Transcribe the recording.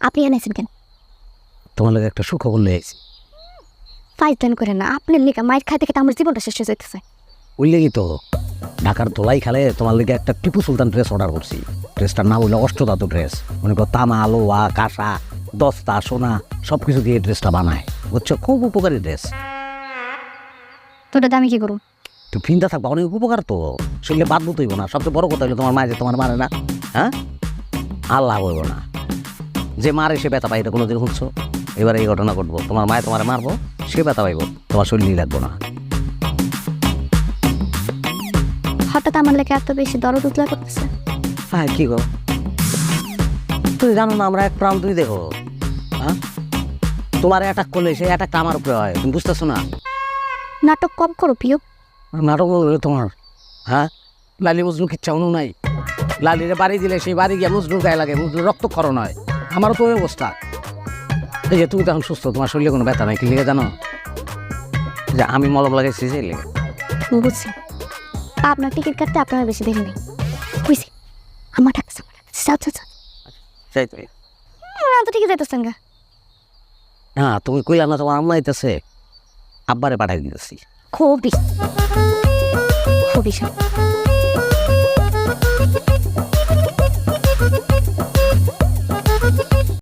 আপনি এনেছেন কেন? তোমার লাগে একটা সুখবর লয়ে আইছি। ফাইজলামি করে না, আপনার লেখা মাইর খাইতে খেতে আমার জীবনটা শেষ হয়ে যাইতেছে। ওই লেগেই তো ঢাকার দোলাই খালে তোমার লেগে একটা টিপু সুলতান ড্রেস অর্ডার করছি। ড্রেসটার নাম হইলো অষ্টধাতু ড্রেস। মনে করো তামা, লোহা, কাঁসা, দস্তা, সোনা সব কিছু দিয়ে ড্রেসটা বানায়, বুঝছো? খুব উপকারী ড্রেস। তোটা দামি কি করুন? তুই ফিনটা থাকবা, অনেক উপকার তো। শরীরে বাদ বুত হইব না। সবচেয়ে বড় কথা হইলো তোমার মায়ে যে তোমার মারে না, হ্যাঁ, আল্লাহ হইব না। যে মারে সে ব্যথা পাই, এটা কোনোদিন শুনছো? এবারে এই ঘটনা ঘটবো, তোমার মায়ে তোমারে মারবো, সে ব্যথা পাইব, তোমার শরীরই লাগবো না। হঠাৎ আমার লেগে এত বেশি দরদ উতলা করতেছে। হ্যাঁ, কি গো, তুমি জানো না আমরা এক প্রাণ দুই দেহ। হ্যাঁ, তোমার অ্যাটাক করলে সেই অ্যাটাকটা আমার উপরে হয়, তুমি বুঝতেছো না? নাটক কম করো প্রিয়। নাটক হলো তোমার, হ্যাঁ, লালি মজনু কিচ্ছা অনু নাই। লালিরে বাড়ি দিলে সেই বাড়ি গিয়ে মজনুর গায়ে লাগে, মজনুর রক্তক্ষরণ হয়। আমারও তো ওই অবস্থা। এই যে তুমি তখন সুস্থ, তোমার শরীরে কোনো ব্যথা নাই, কি লেগে জানো? যে আমি মলম লাগাইছি সেই লেগে। বুঝছি, আপনার টিকিট কাটতে আপনারা বেশি দেরি নেই। বুঝছি, আমার ডাকছে, যাও যাও যাও। সেই তো। তো ঠিকই যাইতেছেন গা। হ্যাঁ, তুমি কইলা না তোমার আম্মা আইতেছে, আব্বারে পাঠাই দিতেছি। খুবই খুবই